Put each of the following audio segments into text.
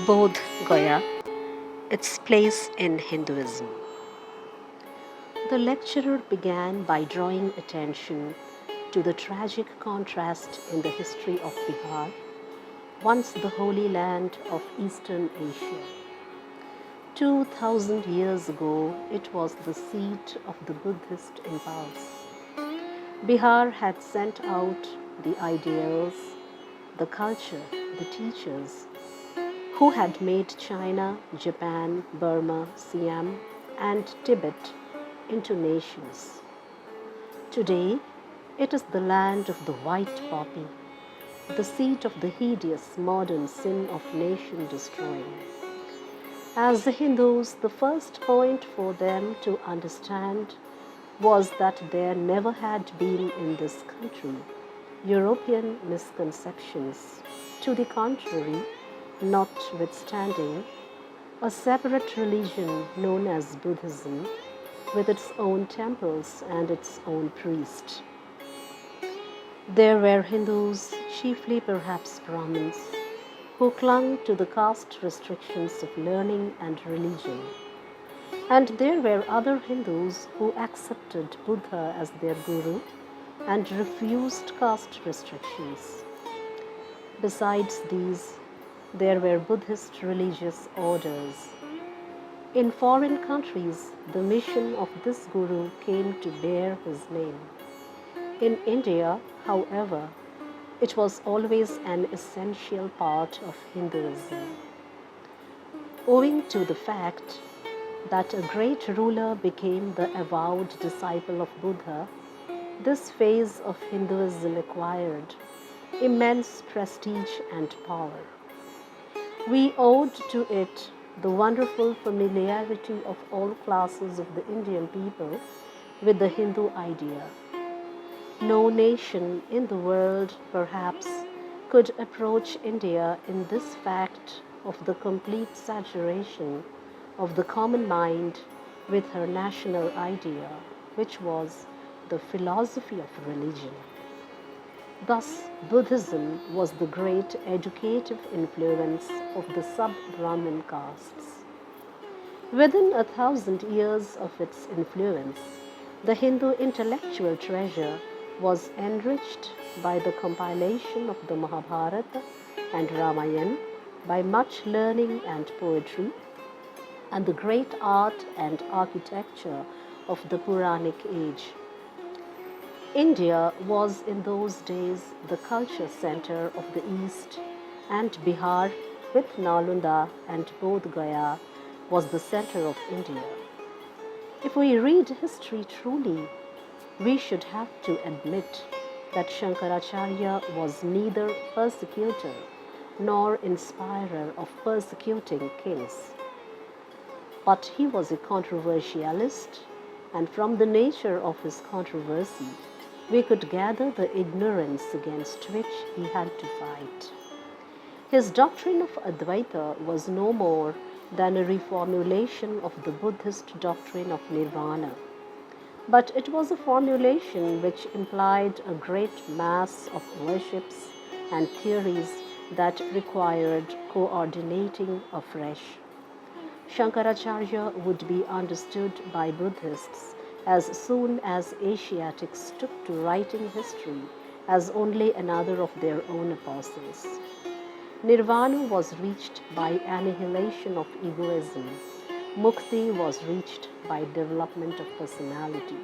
Bodh Gaya, its place in Hinduism. The lecturer began by drawing attention to the tragic contrast in the history of Bihar, once the holy land of Eastern Asia. 2000 years ago, it was the seat of the Buddhist impulse. Bihar had sent out the ideals, the culture, the teachers who had made China, Japan, Burma, Siam, and Tibet into nations. Today, it is the land of the white poppy, the seat of the hideous modern sin of nation destroying. As the Hindus, the first point for them to understand was that there never had been in this country European misconceptions. To the contrary, notwithstanding, a separate religion known as Buddhism, with its own temples and its own priests. There were Hindus, chiefly perhaps Brahmins, who clung to the caste restrictions of learning and religion. And there were other Hindus who accepted Buddha as their guru and refused caste restrictions. Besides these, there were Buddhist religious orders. In foreign countries, the mission of this guru came to bear his name. In India, however, it was always an essential part of Hinduism. Owing to the fact that a great ruler became the avowed disciple of Buddha, this phase of Hinduism acquired immense prestige and power. We owed to it the wonderful familiarity of all classes of the Indian people with the Hindu idea. No nation in the world, perhaps, could approach India in this fact of the complete saturation of the common mind with her national idea, which was the philosophy of religion. Thus, Buddhism was the great educative influence of the sub-Brahmin castes. Within 1,000 years of its influence, the Hindu intellectual treasure was enriched by the compilation of the Mahabharata and Ramayana, by much learning and poetry, and the great art and architecture of the Puranic age. India was in those days the culture center of the East, and Bihar, with Nalanda and Bodh Gaya, was the center of India. If we read history truly, we should have to admit that Shankaracharya was neither persecutor nor inspirer of persecuting kings. But he was a controversialist, and from the nature of his controversy, we could gather the ignorance against which he had to fight. His doctrine of Advaita was no more than a reformulation of the Buddhist doctrine of Nirvana, but it was a formulation which implied a great mass of worships and theories that required coordinating afresh. Shankaracharya would be understood by Buddhists as soon as Asiatics took to writing history as only another of their own apostles. Nirvana was reached by annihilation of egoism. Mukti was reached by development of personality.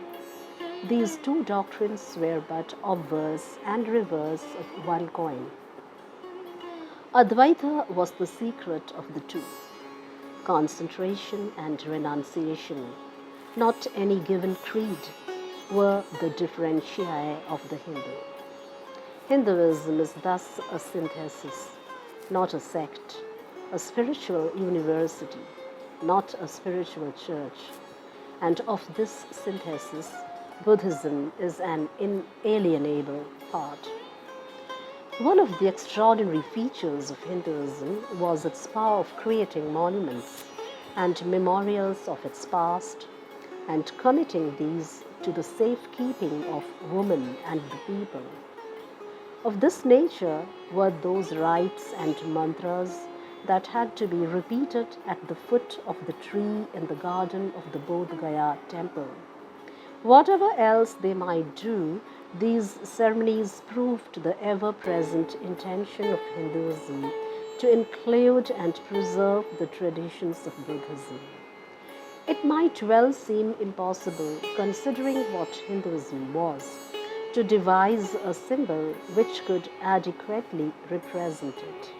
These two doctrines were but obverse and reverse of one coin. Advaita was the secret of the two, concentration and renunciation. Not any given creed were the differentiae of the Hindu. Hinduism is thus a synthesis, not a sect, a spiritual university, not a spiritual church. And of this synthesis, Buddhism is an inalienable part. One of the extraordinary features of Hinduism was its power of creating monuments and memorials of its past, and committing these to the safekeeping of women and the people. Of this nature were those rites and mantras that had to be repeated at the foot of the tree in the garden of the Bodh Gaya temple. Whatever else they might do, these ceremonies proved the ever present intention of Hinduism to include and preserve the traditions of Buddhism. It might well seem impossible, considering what Hinduism was, to devise a symbol which could adequately represent it.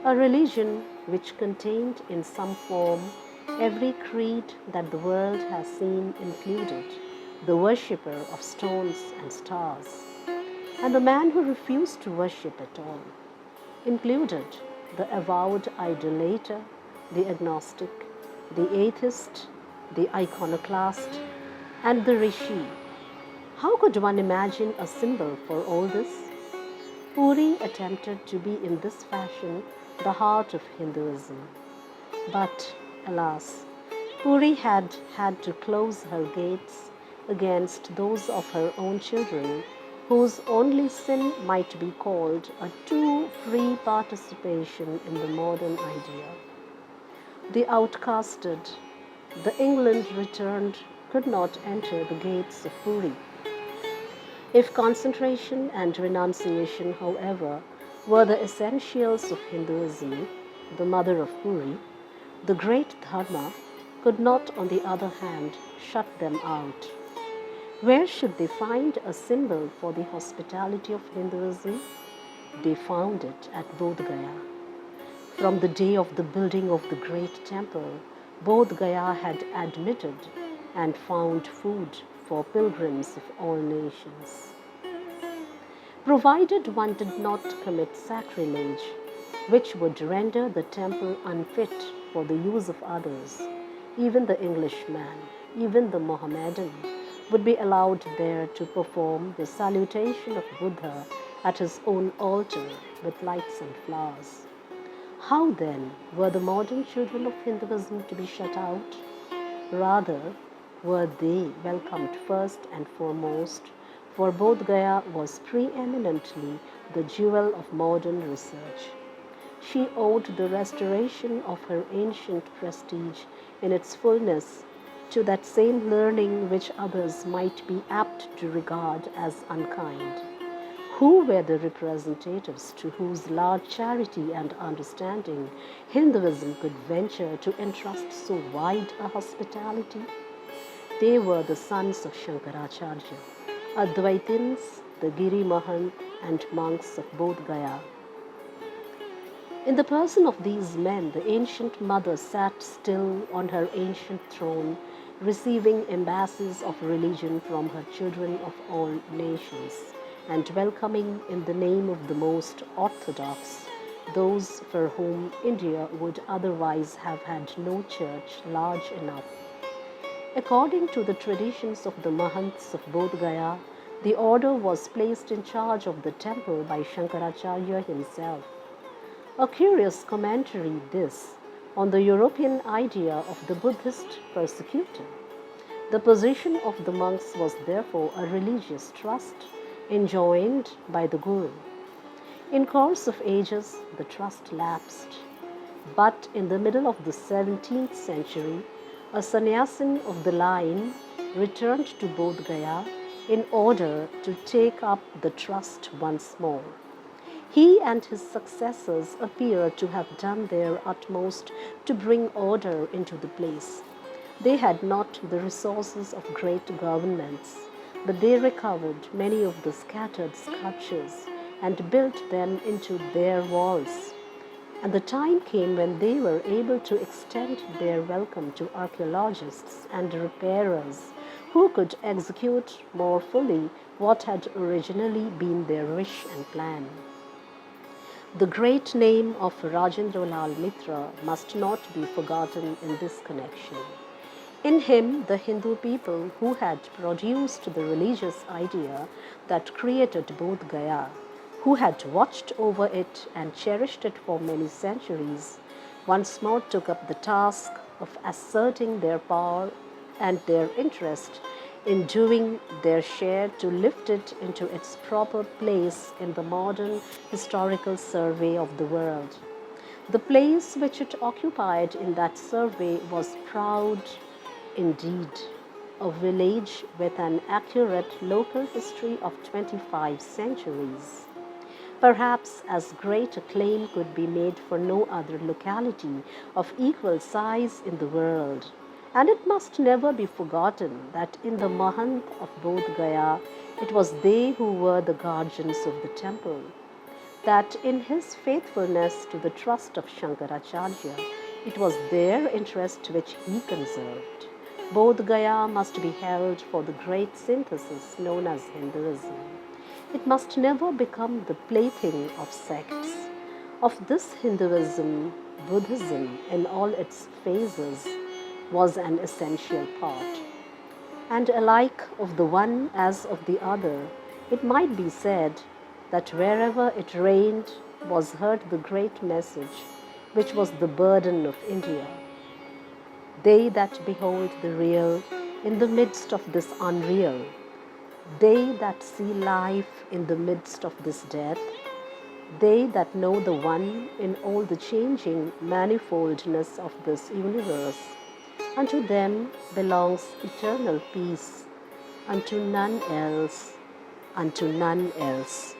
A religion which contained in some form every creed that the world has seen included the worshipper of stones and stars, and the man who refused to worship at all, included the avowed idolater, the agnostic, the atheist, the iconoclast, and the rishi. How could one imagine a symbol for all this? Puri attempted to be in this fashion the heart of Hinduism. But, alas, Puri had had to close her gates against those of her own children, whose only sin might be called a too free participation in the modern idea. The outcasted, the England returned, could not enter the gates of Puri. If concentration and renunciation, however, were the essentials of Hinduism, the mother of Puri, the great Dharma could not, on the other hand, shut them out. Where should they find a symbol for the hospitality of Hinduism? They found it at Bodh Gaya. From the day of the building of the great temple, Bodh Gaya had admitted and found food for pilgrims of all nations. Provided one did not commit sacrilege, which would render the temple unfit for the use of others, even the Englishman, even the Mohammedan, would be allowed there to perform the salutation of Buddha at his own altar with lights and flowers. How then were the modern children of Hinduism to be shut out? Rather, were they welcomed first and foremost, for Bodh Gaya was preeminently the jewel of modern research. She owed the restoration of her ancient prestige in its fullness to that same learning which others might be apt to regard as unkind. Who were the representatives to whose large charity and understanding Hinduism could venture to entrust so wide a hospitality? They were the sons of Shankaracharya, Advaitins, the Giri Mahant, and monks of Bodh Gaya. In the person of these men, the ancient mother sat still on her ancient throne, receiving embassies of religion from her children of all nations, and welcoming in the name of the most orthodox those for whom India would otherwise have had no church large enough. According to the traditions of the Mahants of Bodh Gaya, the order was placed in charge of the temple by Shankaracharya himself. A curious commentary this on the European idea of the Buddhist persecutor. The position of the monks was therefore a religious trust enjoined by the Guru. In course of ages, the trust lapsed. But in the middle of the 17th century, a sannyasin of the line returned to Bodh Gaya in order to take up the trust once more. He and his successors appear to have done their utmost to bring order into the place. They had not the resources of great governments, but they recovered many of the scattered sculptures and built them into their walls. And the time came when they were able to extend their welcome to archaeologists and repairers who could execute more fully what had originally been their wish and plan. The great name of Rajendra Lal Mitra must not be forgotten in this connection. In him, the Hindu people who had produced the religious idea that created Bodh Gaya, who had watched over it and cherished it for many centuries, once more took up the task of asserting their power and their interest in doing their share to lift it into its proper place in the modern historical survey of the world. The place which it occupied in that survey was proud indeed, a village with an accurate local history of 25 centuries. Perhaps as great a claim could be made for no other locality of equal size in the world. And it must never be forgotten that in the Mahant of Bodh Gaya, it was they who were the guardians of the temple, that in his faithfulness to the trust of Shankaracharya, it was their interest which he conserved. Bodh Gaya must be held for the great synthesis known as Hinduism. It must never become the plaything of sects. Of this Hinduism, Buddhism in all its phases was an essential part. And alike of the one as of the other, it might be said that wherever it reigned was heard the great message, which was the burden of India. They that behold the real in the midst of this unreal, they that see life in the midst of this death, they that know the One in all the changing manifoldness of this universe, unto them belongs eternal peace, unto none else, unto none else.